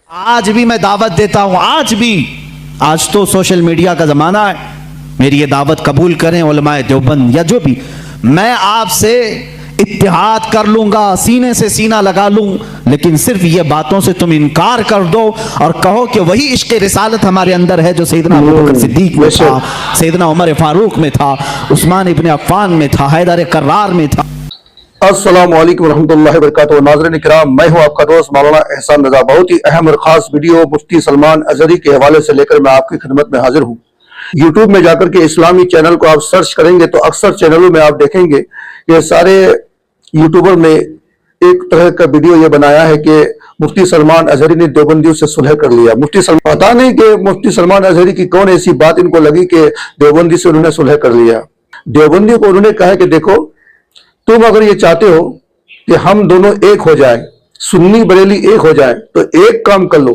आज भी मैं दावत देता हूं, आज तो सोशल मीडिया का जमाना है, मेरी ये दावत कबूल करें उलमाए देवबंद या जो भी, मैं आपसे इत्तिहाद कर लूंगा, सीने से सीना लगा लूं, लेकिन सिर्फ ये बातों से तुम इनकार कर दो और कहो कि वही इश्क़ रिसालत हमारे अंदर है जो सैयदना अबू बकर सिद्दीक में था, सैयदना उमर फारूक में था, उस्मान इब्न अफ़्फ़ान में था, हैदर कर्रार में था। अस्सलाम वालेकुम रहमतुल्लाहि व बरकातुहू। नाज़रीन किराम, मैं हूं आपका दोस्त मौलाना एहसान रज़ा। बहुत ही अहम और खास वीडियो मुफ्ती सलमान अज़हरी के हवाले से लेकर मैं आपकी खिदमत में हाजिर हूं। यूट्यूब में जाकर के इस्लामी चैनल को आप सर्च करेंगे तो अक्सर चैनलों में आप देखेंगे कि सारे यूट्यूबर ने एक तरह का वीडियो ये बनाया है कि मुफ्ती सलमान अज़हरी ने देवबंदियों से सुलह कर लिया। पता नहीं कि मुफ्ती सलमान अज़हरी की कौन ऐसी बात इनको लगी कि देवबंदी से उन्होंने सुलह कर लिया। देवबंदियों को उन्होंने कहा कि देखो, तुम अगर ये चाहते हो कि हम दोनों एक हो जाए, सुन्नी बरेली एक हो जाए, तो एक काम कर लो।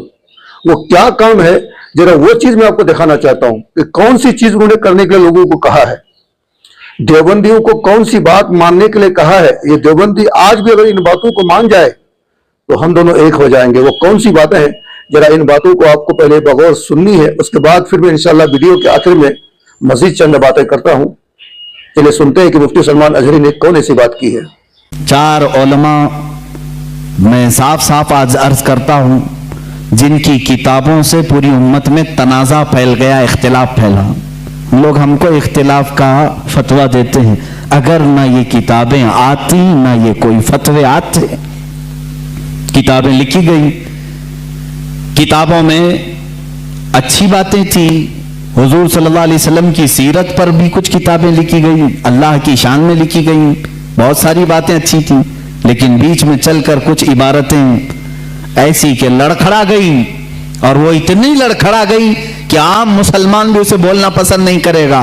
वो क्या काम है, जरा वो चीज मैं आपको दिखाना चाहता हूं कि कौन सी चीज उन्होंने करने के लिए लोगों को कहा है, देवबंदियों को कौन सी बात मानने के लिए कहा है। ये देवबंदी आज भी अगर इन बातों को मान जाए तो हम दोनों एक हो जाएंगे। वो कौन सी बातें हैं, जरा इन बातों को आपको पहले बगौर सुननी है, उसके बाद फिर मैं इंशाल्लाह वीडियो के आखिर में मजीद चंद बातें करता हूं। चलिए सुनते हैं कि मुफ्ती सलमान अज़हरी ने कौन ऐसी बात की है। चार उलमा मैं साफ साफ आज अर्ज करता हूं, जिनकी किताबों से पूरी उम्मत में तनाज़ा फैल गया, इख्तिलाफ फैला। लोग हमको इख्तिलाफ का फतवा देते हैं, अगर ना ये किताबें आती ना ये कोई फतवे आते। किताबें लिखी गई, किताबों में अच्छी बातें थी, हुजूर सल्लल्लाहु अलैहि वसल्लम की सीरत पर भी कुछ किताबें लिखी गई, अल्लाह की शान में लिखी गई, बहुत सारी बातें अच्छी थी, लेकिन बीच में चलकर कुछ इबारतें ऐसी कि लड़खड़ा गई, और वो इतनी लड़खड़ा गई कि आम मुसलमान भी उसे बोलना पसंद नहीं करेगा।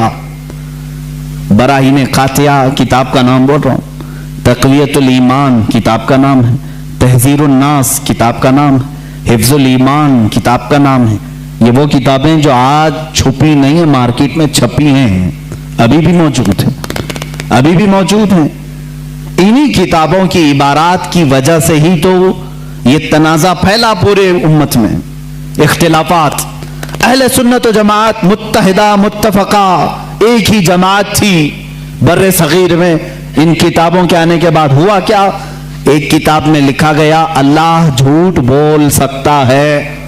बराहीन कातिया किताब का नाम बोल रहा हूं, तक़वियतुल ईमान किताब का नाम है, तहज़ीरुन नास किताब का नाम है, हिफ्ज़ुल ईमान किताब का नाम है। ये वो किताबें जो आज छुपी नहीं है, मार्केट में छपी हैं, अभी भी मौजूद हैं। इन्हीं किताबों की इबारात की वजह से ही तो ये तनाज़ा फैला पूरे उम्मत में, इख्तिलाफात। अहले सुन्नत व जमात मुत्तहिदा मुत्तफका एक ही जमात थी बर्रे सगीर में। इन किताबों के आने के बाद हुआ क्या, एक किताब में लिखा गया अल्लाह झूठ बोल सकता है,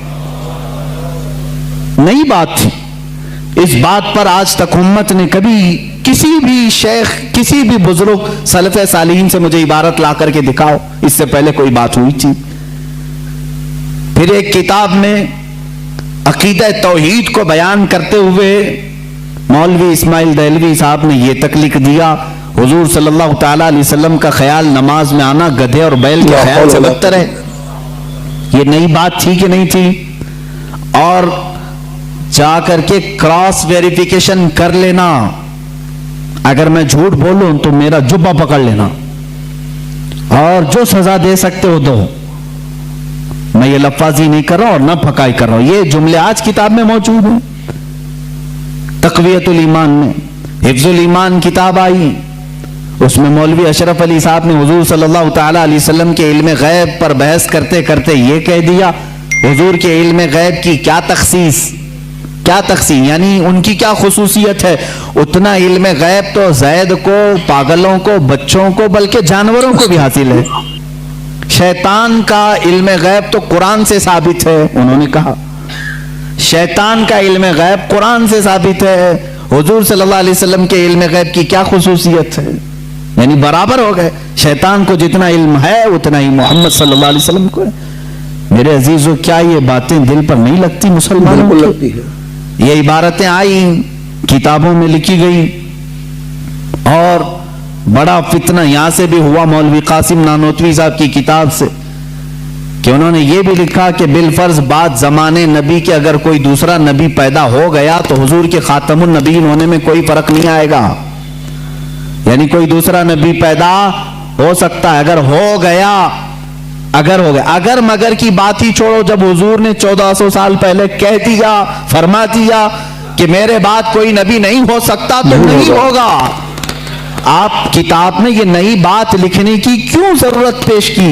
नई बात थी। इस बात पर आज तक उम्मत ने कभी किसी भी शेख, किसी भी बुजुर्ग सलफ़े सालिहीन से मुझे इबारत ला करके दिखाओ, इससे पहले कोई बात हुई थी। फिर एक किताब में अकीदा तौहीद को बयान करते हुए मौलवी इस्माइल देहलवी साहब ने यह तक लिख दिया, हुजूर सल्लल्लाहु तआला अलैहि वसल्लम का ख्याल नमाज में आना गधे और बैल के ख्याल से बदतर है। ये नई बात थी कि नहीं थी? और जा करके क्रॉस वेरिफिकेशन कर लेना, अगर मैं झूठ बोलूं तो मेरा जुब्बा पकड़ लेना और जो सजा दे सकते हो दो। मैं ये लफ्ज़ी नहीं कर रहा और ना फकाई कर रहा हूं, ये जुमले आज किताब में मौजूद हैं। तक़वियतुल ईमान में हिफ्ज़ुल ईमान किताब आई, उसमें मौलवी अशरफ अली साहब ने हुजूर सल्लल्लाहु तआला अलैहि वसल्लम के इल्म गैब पर बहस करते करते ये कह दिया, हुजूर के इल्म गैब की क्या तखसीस, यानी उनकी क्या खुसूसियत है। उतना इल्म गैब तो ज़ैद को, पागलों को, बच्चों को, बल्कि जानवरों को भी हासिल है। शैतान का इल्म गैब तो कुरान से साबित है, उन्होंने कहा शैतान का इल्म गैब कुरान से साबित है। हुजूर सल्लल्लाहु अलैहि वसल्लम के इल्म गैब की क्या खुसूसियत है, यानी बराबर हो गए। शैतान को जितना इल्म है उतना ही मोहम्मद सल्लल्लाहु अलैहि वसल्लम को है। मेरे अजीजों, क्या ये बातें दिल पर नहीं लगती मुसलमानों को? लगती है। ये इबारतें आई, किताबों में लिखी गई, और बड़ा फितना यहां से भी हुआ मौलवी कासिम नानोतवी साहब की किताब से, कि उन्होंने ये भी लिखा कि बिलफर्ज बाद जमाने नबी के अगर कोई दूसरा नबी पैदा हो गया तो हुजूर के खातमुन नबीन होने में कोई फर्क नहीं आएगा, यानी कोई दूसरा नबी पैदा हो सकता है अगर हो गया। अगर मगर की बात ही छोड़ो, जब हुजूर ने 1400 साल पहले कह दिया, फरमा दिया कि मेरे बाद कोई नबी नहीं हो सकता, तो नहीं होगा। आप किताब में ये नई बात लिखने की क्यों जरूरत पेश की?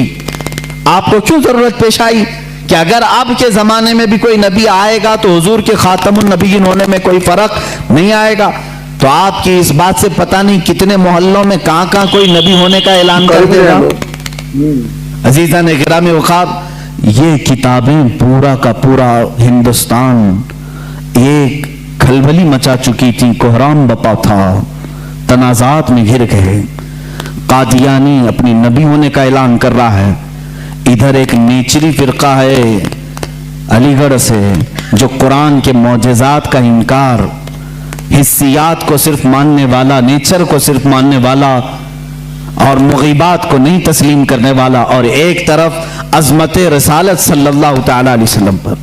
आपको क्यों जरूरत पेश आई کہ اگر اب کے زمانے میں بھی کوئی نبی آئے گا تو حضور کے خاتم النبیین ہونے میں کوئی فرق نہیں آئے گا. تو آپ کی اس بات سے پتہ نہیں کتنے محلوں میں کہاں کہاں کوئی نبی ہونے کا اعلان کر دے گا. عزیزان گرامی وقار، یہ کتابیں پورا کا پورا ہندوستان ایک کھلبلی مچا چکی تھی، کوہرام بپا تھا، تنازعات میں گھر گئے. قادیانی اپنی نبی ہونے کا اعلان کر رہا ہے، ادھر ایک نیچری فرقہ ہے علی گڑھ سے جو قرآن کے معجزات کا انکار، حسیات کو صرف ماننے والا، نیچر کو صرف ماننے والا اور مغیبات کو نہیں تسلیم کرنے والا، اور ایک طرف عظمت رسالت صلی اللہ تعالی علیہ وسلم پر،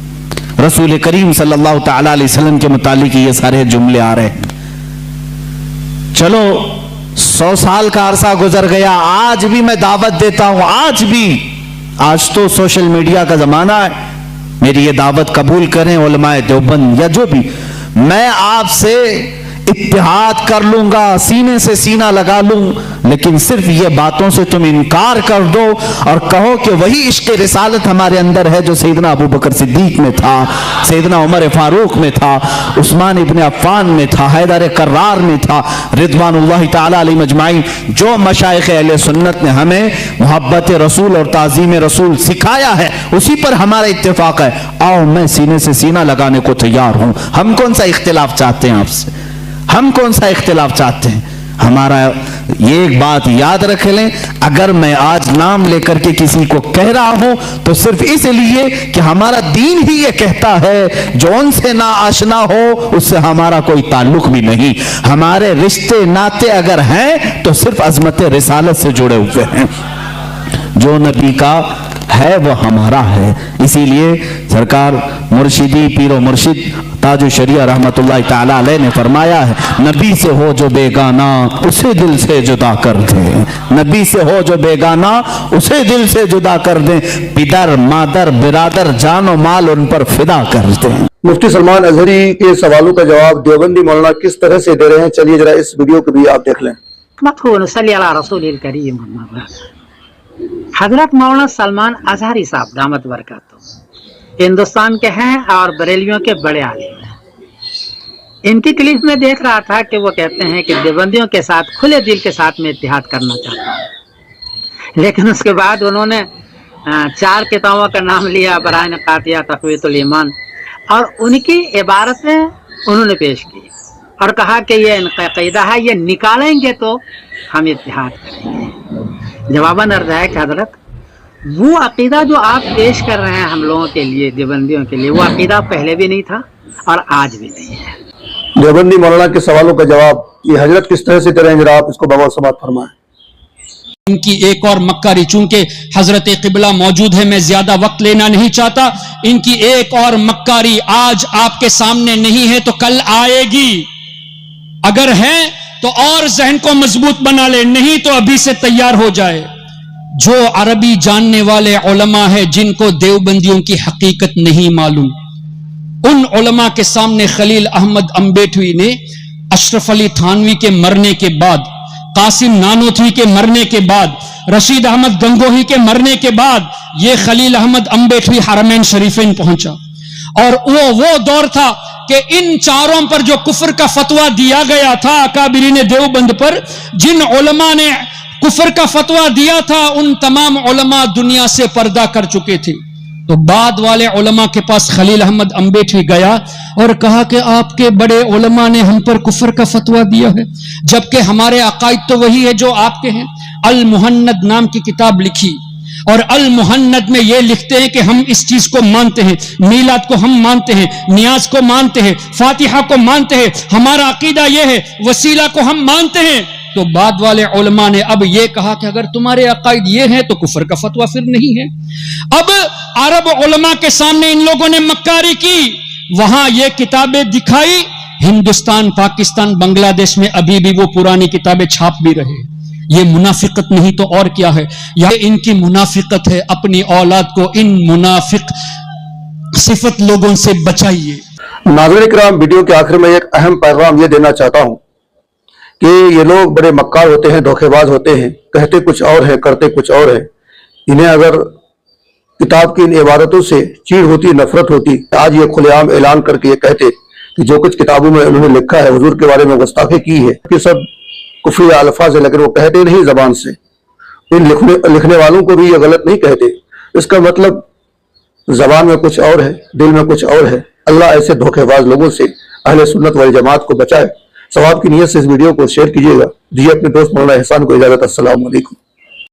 رسول کریم صلی اللہ تعالی علیہ وسلم کے متعلق یہ سارے جملے آ رہے ہیں. چلو 100 سال کا عرصہ گزر گیا، آج بھی میں دعوت دیتا ہوں، آج تو سوشل میڈیا کا زمانہ ہے، میری یہ دعوت قبول کریں علماء دیوبند یا جو بھی، میں آپ سے اتحاد کر لوں گا، سینے سے سینہ لگا لوں، لیکن صرف یہ باتوں سے تم انکار کر دو اور کہو کہ وہی عشق رسالت ہمارے اندر ہے جو سیدنا ابو بکر صدیق میں تھا، سیدنا عمر فاروق میں تھا، عثمان ابن عفان میں تھا، حیدر کرار میں تھا، رضوان اللہ تعالی علیہ مجمعین. جو مشائخ اہل سنت نے ہمیں محبت رسول اور تعظیم رسول سکھایا ہے اسی پر ہمارا اتفاق ہے. آؤ میں سینے سے سینہ لگانے کو تیار ہوں. ہم کون سا اختلاف چاہتے ہیں آپ سے؟ ہم کون سا اختلاف چاہتے ہیں؟ ہمارا یہ ایک بات یاد رکھ لیں، اگر میں آج نام لے کر کے کسی کو کہہ رہا ہوں تو صرف اس لیے کہ ہمارا دین ہی یہ کہتا ہے جو ان سے نا آشنا ہو اس سے ہمارا کوئی تعلق بھی نہیں. ہمارے رشتے ناتے اگر ہیں تو صرف عظمت رسالت سے جڑے ہوئے ہیں. جو نبی کا ہے وہ ہمارا ہے. اسی لیے سرکار مرشدی پیر و مرشد تاج الشریعہ رحمت اللہ تعالی علیہ نے فرمایا ہے، نبی سے ہو جو بیگانہ اسے دل سے جدا کر دیں. نبی سے ہو جو بیگانہ اسے دل سے جدا کر دیں. پدر مادر برادر جان و مال ان پر فدا کر دیں. مفتی سلمان اظہری کے سوالوں کا جواب دیوبندی مولانا کس طرح سے دے رہے ہیں، چلیے ذرا اس ویڈیو کو بھی آپ دیکھ لیں. مدحون صلی اللہ رسول الکریم. حضرت مولانا سلمان اظہری صاحب دامت برکاتہ ہندوستان کے ہیں اور بریلیوں کے بڑے عالم ہیں. ان کی کلپ میں دیکھ رہا تھا کہ وہ کہتے ہیں کہ دیوبندیوں کے ساتھ کھلے دل کے ساتھ میں اتحاد کرنا چاہتا ہوں، لیکن اس کے بعد انہوں نے 4 کتابوں کا نام لیا، برائن قاطیہ، تقویت الایمان، اور ان کی عبارتیں انہوں نے پیش کی اور کہا کہ یہ عقیدہ ہے، یہ نکالیں گے تو ہم اتحاد کریں گے. جواباً عرض ہے کہ حضرت وہ عقیدہ جو آپ پیش کر رہے ہیں ہم لوگوں کے لیے، دیوبندیوں کے لیے، وہ عقیدہ پہلے بھی نہیں تھا اور آج بھی نہیں ہے. دیوبندی مولانا کے سوالوں کا جواب یہ حضرت کس طرح سے دے رہے ہیں، ذرا آپ اس کو بغور سماعت فرمائیں. ان کی ایک اور مکاری، چونکہ حضرت قبلہ موجود ہے میں زیادہ وقت لینا نہیں چاہتا، ان کی ایک اور مکاری آج آپ کے سامنے نہیں ہے تو کل آئے گی. اگر ہے تو اور ذہن کو مضبوط بنا لے، نہیں تو ابھی سے تیار ہو جائے. جو عربی جاننے والے علماء ہیں جن کو دیوبندیوں کی حقیقت نہیں معلوم، ان علماء کے سامنے خلیل احمد امبیٹوی نے اشرف علی تھانوی کے مرنے کے بعد، قاسم نانوتوی کے مرنے کے بعد، رشید احمد گنگوہی کے مرنے کے بعد یہ خلیل احمد امبیٹوی حرمین شریفین پہنچا. اور وہ دور تھا کہ ان چاروں پر جو کفر کا فتویٰ دیا گیا تھا اکابرین دیوبند پر، جن علماء نے کفر کا فتویٰ دیا تھا ان تمام علماء دنیا سے پردہ کر چکے تھے. تو بعد والے علماء کے پاس خلیل احمد امبیٹوی گیا اور کہا کہ آپ کے بڑے علماء نے ہم پر کفر کا فتویٰ دیا ہے، جبکہ ہمارے عقائد تو وہی ہے جو آپ کے ہیں. المہند نام کی کتاب لکھی اور المہند میں یہ لکھتے ہیں کہ ہم اس چیز کو مانتے ہیں، میلاد کو ہم مانتے ہیں، نیاز کو مانتے ہیں، فاتحہ کو مانتے ہیں، ہمارا عقیدہ یہ ہے، وسیلہ کو ہم مانتے ہیں. تو بعد والے علماء نے اب یہ کہا کہ اگر تمہارے عقائد یہ ہیں تو کفر کا فتویٰ پھر نہیں ہے. اب عرب علماء کے سامنے ان لوگوں نے مکاری کی، وہاں یہ کتابیں دکھائی. ہندوستان، پاکستان، بنگلہ دیش میں ابھی بھی وہ پرانی کتابیں چھاپ بھی رہے. یہ منافقت نہیں تو اور کیا ہے؟ یہ ان کی منافقت ہے. اپنی اولاد کو ان منافق صفت لوگوں سے بچائیے. ناظرین کرام، ویڈیو کے آخر میں ایک اہم پیغام یہ دینا چاہتا ہوں کہ یہ لوگ بڑے مکار ہوتے ہیں، دھوکے باز ہوتے ہیں، کہتے کچھ اور ہے، کرتے کچھ اور ہے. انہیں اگر किताब की इन इबारतों से चीड़ होती, नफरत होती, आज ये खुलेआम ऐलान करके ये कहते कि जो कुछ किताबों में उन्होंने लिखा है, हुजूर के बारे में गुस्ताखी की है, कि सब कुफरी अल्फाज है, लेकिन वो कहते नहीं जबान से। इन लिखने वालों को भी ये गलत नहीं कहते। इसका मतलब जबान में कुछ और है, दिल में कुछ और है। अल्लाह ऐसे धोखेबाज लोगों से अहले सुन्नत वल जमात को बचाए। सवाब की नीयत से इस वीडियो को शेयर कीजिएगा। दीजिए अपने दोस्त मौलाना एहसान को इजाजत। अस्सलाम वालेकुम।